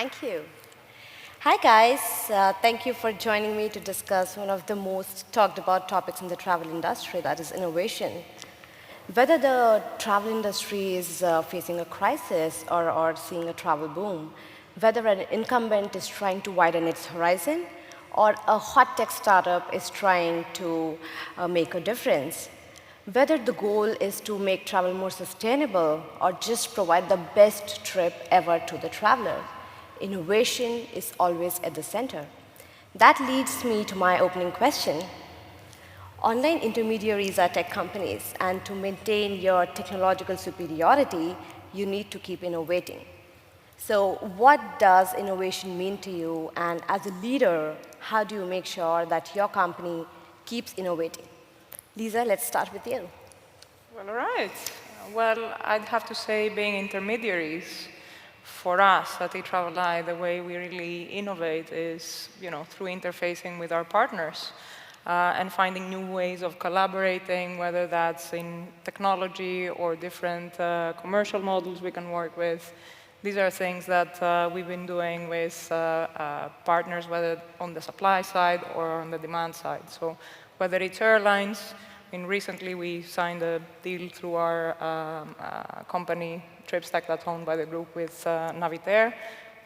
Thank you. Hi, guys. Thank you for joining me to discuss one of the most talked about topics in the travel industry, that is innovation. Whether the travel industry is facing a crisis or seeing a travel boom, whether an incumbent is trying to widen its horizon, or a hot tech startup is trying to make a difference, whether the goal is to make travel more sustainable or just provide the best trip ever to the traveler, innovation is always at the center. That leads me to my opening question. Online intermediaries are tech companies, and to maintain your technological superiority, you need to keep innovating. So what does innovation mean to you? And as a leader, how do you make sure that your company keeps innovating? Lisa, let's start with you. Well, all right. Well, I'd have to say being intermediaries, for us at Etraveli, the way we really innovate is, through interfacing with our partners and finding new ways of collaborating, whether that's in technology or different commercial models we can work with. These are things that we've been doing with partners, whether on the supply side or on the demand side. So whether it's airlines, recently we signed a deal through our company, TripStack, that's owned by the group, with Navitaire,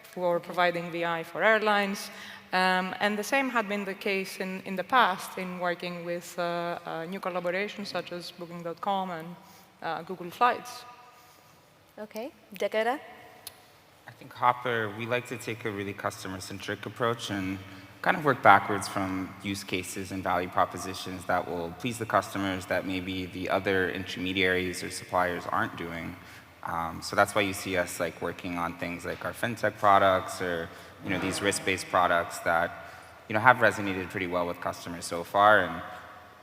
for providing VI for airlines. And the same had been the case in the past in working with new collaborations such as Booking.com and Google Flights. OK. Dakota? I think Hopper, we like to take a really customer-centric approach and kind of work backwards from use cases and value propositions that will please the customers that maybe the other intermediaries or suppliers aren't doing. So that's why you see us working on things like our FinTech products or these risk-based products that have resonated pretty well with customers so far.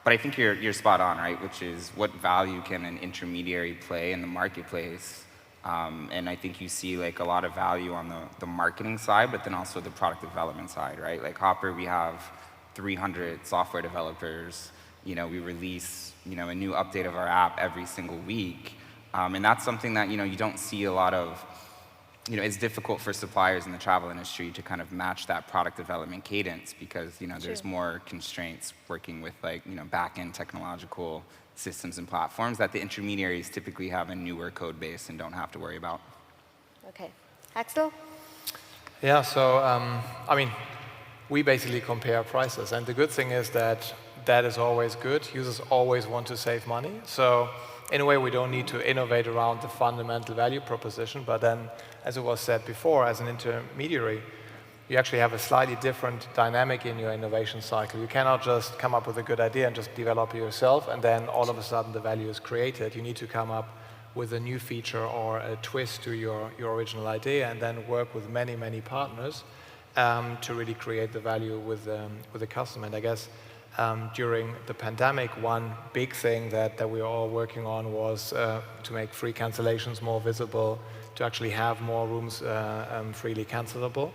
But I think you're spot on, right? Which is what value can an intermediary play in the marketplace? And I think you see a lot of value on the marketing side, but then also the product development side, right? Like Hopper, we have 300 software developers. We release a new update of our app every single week. And that's something that you don't see a lot of. It's difficult for suppliers in the travel industry to kind of match that product development cadence because there's more constraints working with back-end technological systems and platforms that the intermediaries typically have a newer code base and don't have to worry about. OK. Axel? Yeah, so we basically compare prices. And the good thing is that is always good. Users always want to save money. So in a way, we don't need to innovate around the fundamental value proposition. But then, as it was said before, as an intermediary, you actually have a slightly different dynamic in your innovation cycle. You cannot just come up with a good idea and just develop it yourself, and then all of a sudden the value is created. You need to come up with a new feature or a twist to your original idea, and then work with many, many partners to really create the value with the customer. And I guess during the pandemic, one big thing that we were all working on was to make free cancellations more visible, to actually have more rooms freely cancelable.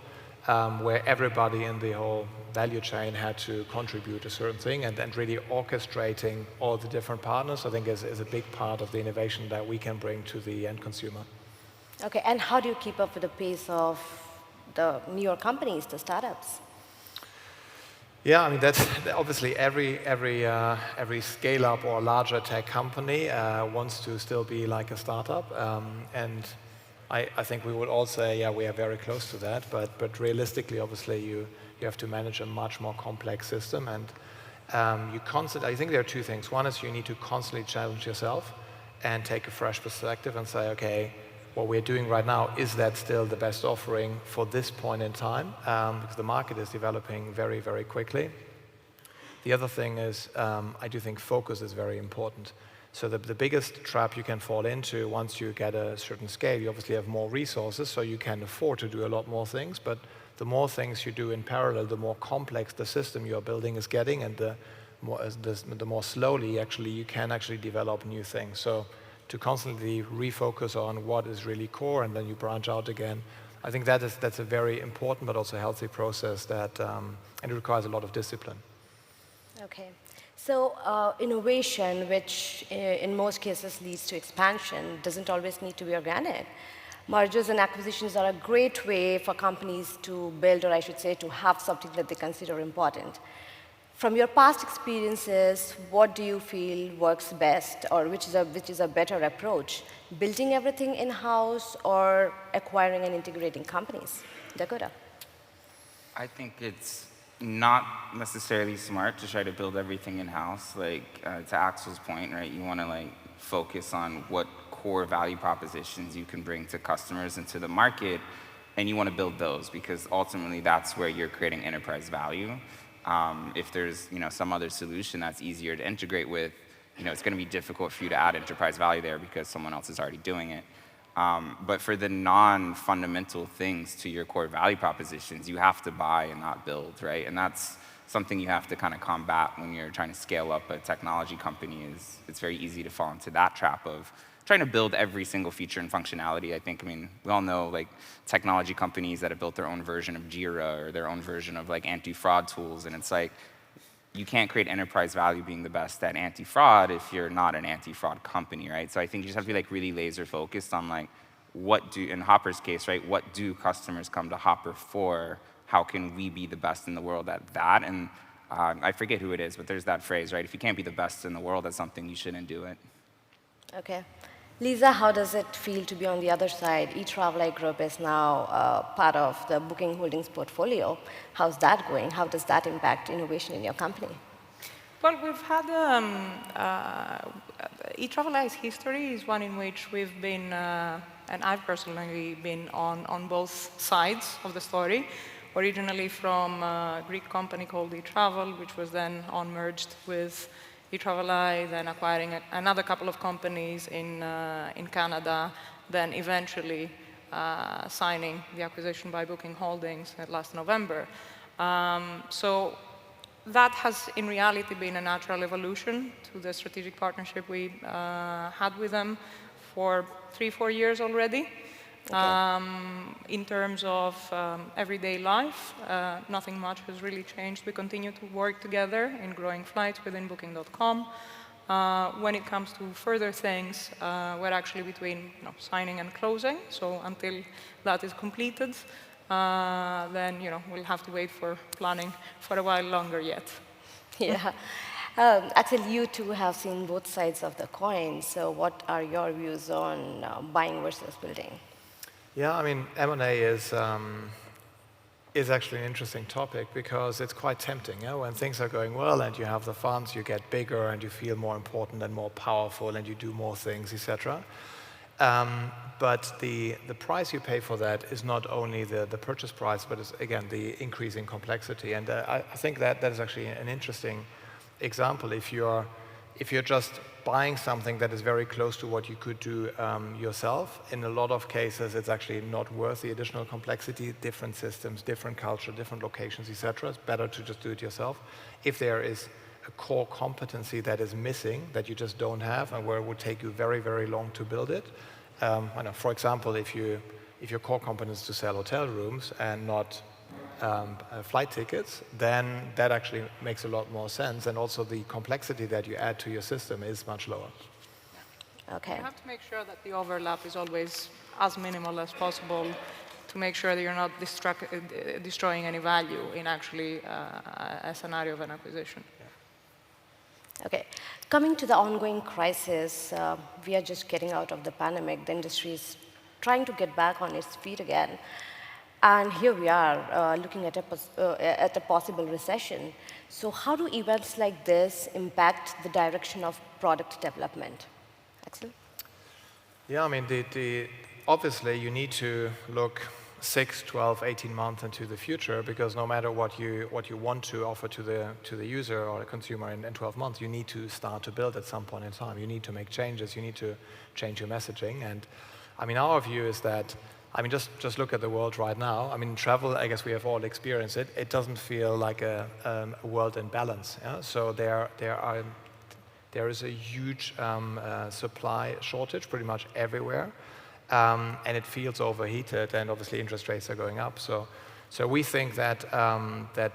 Where everybody in the whole value chain had to contribute a certain thing, and really orchestrating all the different partners, I think is a big part of the innovation that we can bring to the end consumer. OK, and how do you keep up with the pace of the newer companies, the startups? Yeah, that's obviously every scale-up or larger tech company wants to still be like a startup, and I think we would all say, yeah, we are very close to that, but realistically, obviously, you have to manage a much more complex system, and I think there are two things. One is you need to constantly challenge yourself and take a fresh perspective and say, OK, what we're doing right now, is that still the best offering for this point in time? Because the market is developing very, very quickly. The other thing is, I do think focus is very important. So the biggest trap you can fall into once you get a certain scale, you obviously have more resources, so you can afford to do a lot more things. But the more things you do in parallel, the more complex the system you're building is getting, and the more slowly you can develop new things. So to constantly refocus on what is really core, and then you branch out again, I think that's a very important but also healthy process that and it requires a lot of discipline. OK. So innovation, which in most cases leads to expansion, doesn't always need to be organic. Mergers and acquisitions are a great way for companies to build, or I should say, to have something that they consider important. From your past experiences, what do you feel works best, or which is a better approach? Building everything in-house or acquiring and integrating companies? Dakota. I think it's not necessarily smart to try to build everything in-house. Like to Axel's point, right? You want to like focus on what core value propositions you can bring to customers and to the market, and you want to build those because ultimately that's where you're creating enterprise value. If there's some other solution that's easier to integrate with, it's going to be difficult for you to add enterprise value there because someone else is already doing it. But for the non-fundamental things to your core value propositions, you have to buy and not build, right? And that's something you have to kind of combat when you're trying to scale up a technology company. It's very easy to fall into that trap of trying to build every single feature and functionality. I mean, we all know like technology companies that have built their own version of Jira or their own version of like anti-fraud tools, and it's like you can't create enterprise value being the best at anti-fraud if you're not an anti-fraud company, right? So I think you just have to be like really laser focused on like in Hopper's case, right? What do customers come to Hopper for? How can we be the best in the world at that? And I forget who it is, but there's that phrase, right? If you can't be the best in the world at something, you shouldn't do it. Okay. Lisa, how does it feel to be on the other side? Etraveli Group is now part of the Booking Holdings portfolio. How's that going? How does that impact innovation in your company? Well, we've had Etraveli's history is one in which we've been, and I've personally been on both sides of the story. Originally from a Greek company called Etraveli, which was then on-merged with Etraveli, then acquiring another couple of companies in Canada, then eventually signing the acquisition by Booking Holdings last November. So that has, in reality, been a natural evolution to the strategic partnership we had with them for 3-4 years already. Okay. In terms of everyday life, nothing much has really changed. We continue to work together in growing flights within Booking.com. When it comes to further things, we're actually between signing and closing. So until that is completed, then we'll have to wait for planning for a while longer yet. Yeah. Axel, you two have seen both sides of the coin. So what are your views on buying versus building? Yeah, I mean, M&A is actually an interesting topic because it's quite tempting. When things are going well and you have the funds, you get bigger and you feel more important and more powerful and you do more things, etc. But the price you pay for that is not only the purchase price, but it's, again, the increasing complexity. And I think that is actually an interesting example. If you're just buying something that is very close to what you could do yourself, in a lot of cases, it's actually not worth the additional complexity, different systems, different culture, different locations, etc. It's better to just do it yourself. If there is a core competency that is missing, that you just don't have, and where it would take you very, very long to build it. I know, for example, if your core competence is to sell hotel rooms and not flight tickets, then that actually makes a lot more sense. And also the complexity that you add to your system is much lower. Okay. You have to make sure that the overlap is always as minimal as possible to make sure that you're not destroying any value in actually a scenario of an acquisition. Yeah. Okay. Coming to the ongoing crisis, we are just getting out of the pandemic. The industry is trying to get back on its feet again. And here we are looking at a possible recession. So how do events like this impact the direction of product development? Axel? Yeah, I mean, obviously you need to look 6, 12, 18 months into the future, because no matter what you want to offer to the user or the consumer in 12 months, you need to start to build at some point in time. You need to make changes. You need to change your messaging. And I mean, our view is that, I mean, just look at the world right now. I mean, travel, I guess we have all experienced it. It doesn't feel like a world in balance. Yeah? So there is a huge supply shortage pretty much everywhere. And it feels overheated, and obviously interest rates are going up. So we think that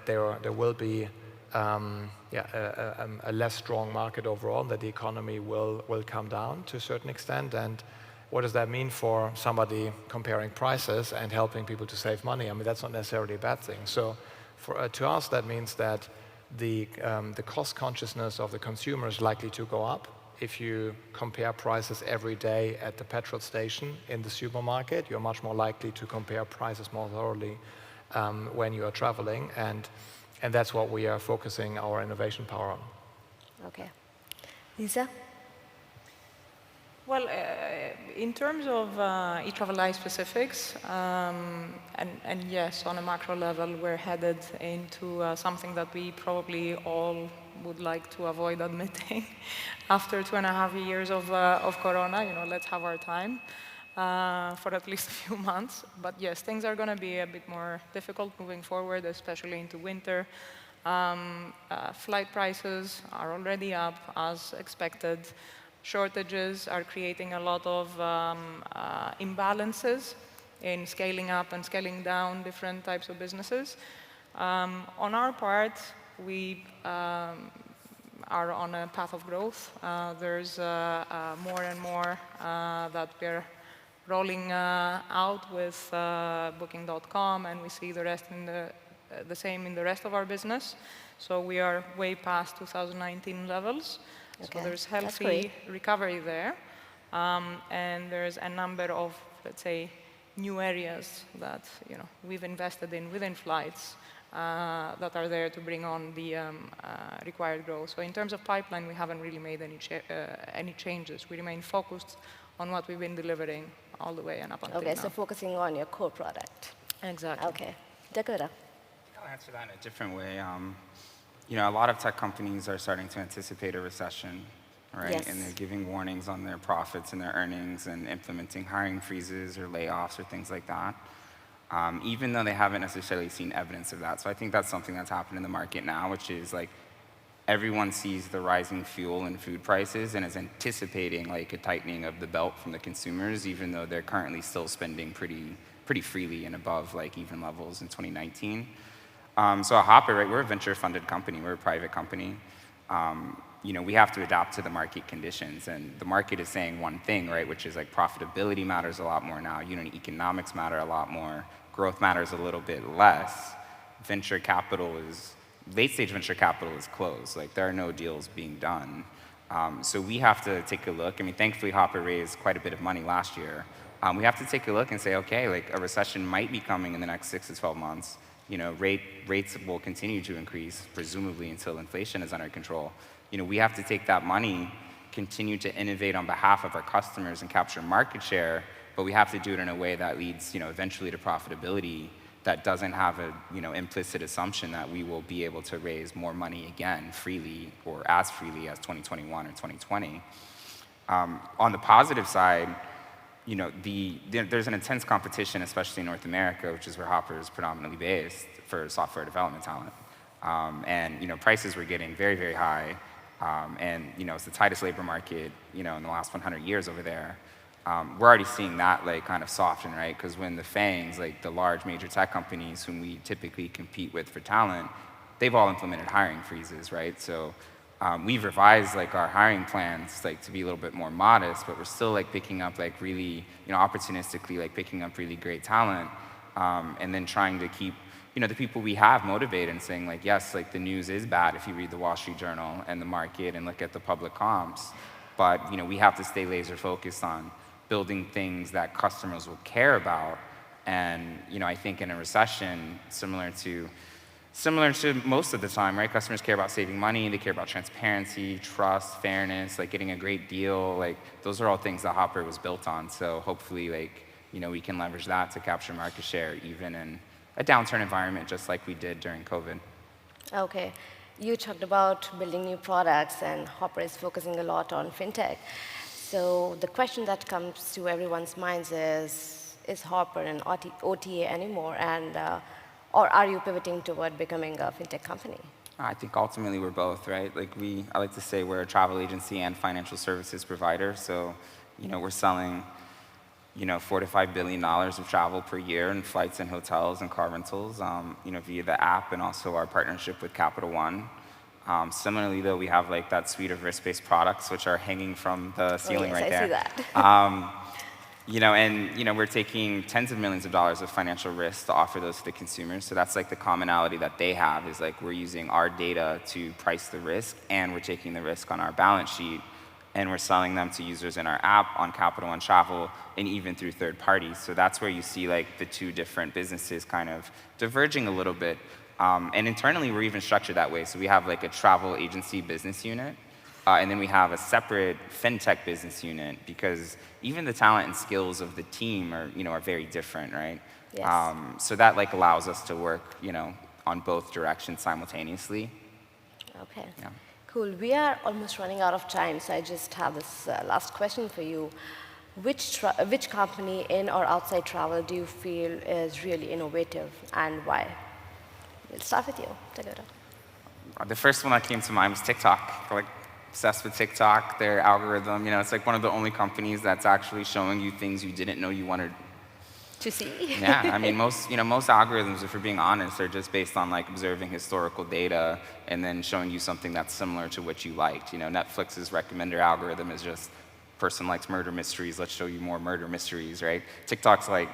there will be a less strong market overall, that the economy will come down to a certain extent, and what does that mean for somebody comparing prices and helping people to save money? I mean, that's not necessarily a bad thing. So to us, that means that the cost consciousness of the consumer is likely to go up. If you compare prices every day at the petrol station in the supermarket, you're much more likely to compare prices more thoroughly when you are traveling, and that's what we are focusing our innovation power on. Okay. Lisa? Well, in terms of Etraveli specifics, and yes, on a macro level, we're headed into something that we probably all would like to avoid admitting. After 2.5 years of Corona, let's have our time for at least a few months. But yes, things are going to be a bit more difficult moving forward, especially into winter. Flight prices are already up as expected. Shortages are creating a lot of imbalances in scaling up and scaling down different types of businesses. On our part, we are on a path of growth. There's more and more that we're rolling out with Booking.com, and we see the rest in the same in the rest of our business. So we are way past 2019 levels. Okay. So there's healthy recovery there. And there's a number of, let's say, new areas that we've invested in within flights that are there to bring on the required growth. So in terms of pipeline, we haven't really made any changes. We remain focused on what we've been delivering all the way and up until now. Okay, so focusing on your core product. Exactly. Okay. Dakota? I'll answer that in a different way. A lot of tech companies are starting to anticipate a recession, right? Yes. And they're giving warnings on their profits and their earnings and implementing hiring freezes or layoffs or things like that, even though they haven't necessarily seen evidence of that. So I think that's something that's happened in the market now, which is like everyone sees the rising fuel and food prices and is anticipating like a tightening of the belt from the consumers, even though they're currently still spending pretty freely and above like even levels in 2019. So at Hopper, right, we're a venture-funded company. We're a private company. We have to adapt to the market conditions, and the market is saying one thing, right, which is like profitability matters a lot more now. Unit economics matter a lot more. Growth matters a little bit less. Late-stage venture capital is closed. Like there are no deals being done. So we have to take a look. I mean, thankfully, Hopper raised quite a bit of money last year. We have to take a look and say, okay, like a recession might be coming in the next 6 to 12 months. Rates will continue to increase, presumably until inflation is under control. We have to take that money, continue to innovate on behalf of our customers and capture market share, but we have to do it in a way that leads, eventually to profitability that doesn't have a, implicit assumption that we will be able to raise more money again freely or as freely as 2021 or 2020. On the positive side, there's an intense competition, especially in North America, which is where Hopper is predominantly based, for software development talent. Prices were getting very, very high. It's the tightest labor market, in the last 100 years over there. We're already seeing that like kind of soften, right? Because when the FANGs, like the large major tech companies whom we typically compete with for talent, they've all implemented hiring freezes, right? So we've revised like our hiring plans like to be a little bit more modest, but we're still like picking up like really, opportunistically like picking up really great talent, and then trying to keep, the people we have motivated and saying like, yes, like the news is bad if you read the Wall Street Journal and the market and look at the public comps, but we have to stay laser focused on building things that customers will care about. And I think in a recession, similar to most of the time, right? Customers care about saving money, they care about transparency, trust, fairness, like getting a great deal. Like those are all things that Hopper was built on. So hopefully we can leverage that to capture market share even in a downturn environment, just like we did during COVID. Okay. You talked about building new products, and Hopper is focusing a lot on FinTech. So the question that comes to everyone's minds is Hopper an OTA anymore, or are you pivoting toward becoming a FinTech company? I think ultimately we're both, right? Like I like to say we're a travel agency and financial services provider. So, we're selling, $4 to $5 billion of travel per year in flights and hotels and car rentals, via the app and also our partnership with Capital One. Similarly, though, we have like that suite of risk-based products which are hanging from the ceiling right there. I see that. we're taking tens of millions of dollars of financial risk to offer those to the consumers. So that's like the commonality that they have is like we're using our data to price the risk, and we're taking the risk on our balance sheet, and we're selling them to users in our app, on Capital One Travel, and even through third parties. So that's where you see like the two different businesses kind of diverging a little bit. And internally, we're even structured that way. So we have like a travel agency business unit, and then we have a separate FinTech business unit, because even the talent and skills of the team are very different, right? Yes. So that like allows us to work, on both directions simultaneously. Okay. Yeah. Cool. We are almost running out of time, so I just have this last question for you. Which company in or outside travel do you feel is really innovative, and why? We'll start with you, Dakota. The first one that came to mind was TikTok. We're like obsessed with TikTok, their algorithm. It's like one of the only companies that's actually showing you things you didn't know you wanted To see. Yeah, I mean, most algorithms, if we're being honest, are just based on like observing historical data and then showing you something that's similar to what you liked. Netflix's recommender algorithm is just person likes murder mysteries, let's show you more murder mysteries, right? TikTok's like,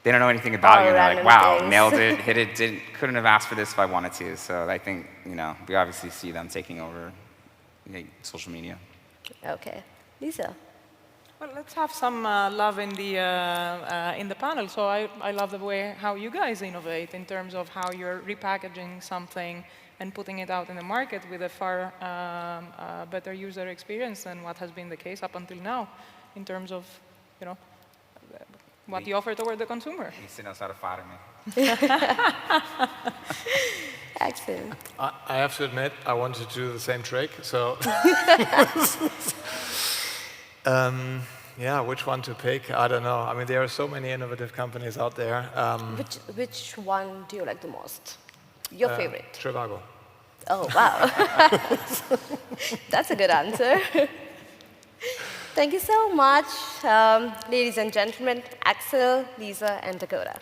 they don't know anything about you, and they're like, wow, things. nailed it, hit it, couldn't have asked for this if I wanted to. So I think, we obviously see them taking over social media. Okay. Lisa. Well, let's have some love in the panel. So I love the way how you guys innovate in terms of how you're repackaging something and putting it out in the market with a far better user experience than what has been the case up until now, in terms of what you offer toward the consumer. Lisa knows how to flatter me. Excellent. I have to admit, I wanted to do the same trick, so yeah, which one to pick? I don't know. I mean, there are so many innovative companies out there. Which one do you like the most? Your favorite? Trivago. Oh, wow. That's a good answer. Thank you so much, ladies and gentlemen, Axel, Lisa, and Dakota.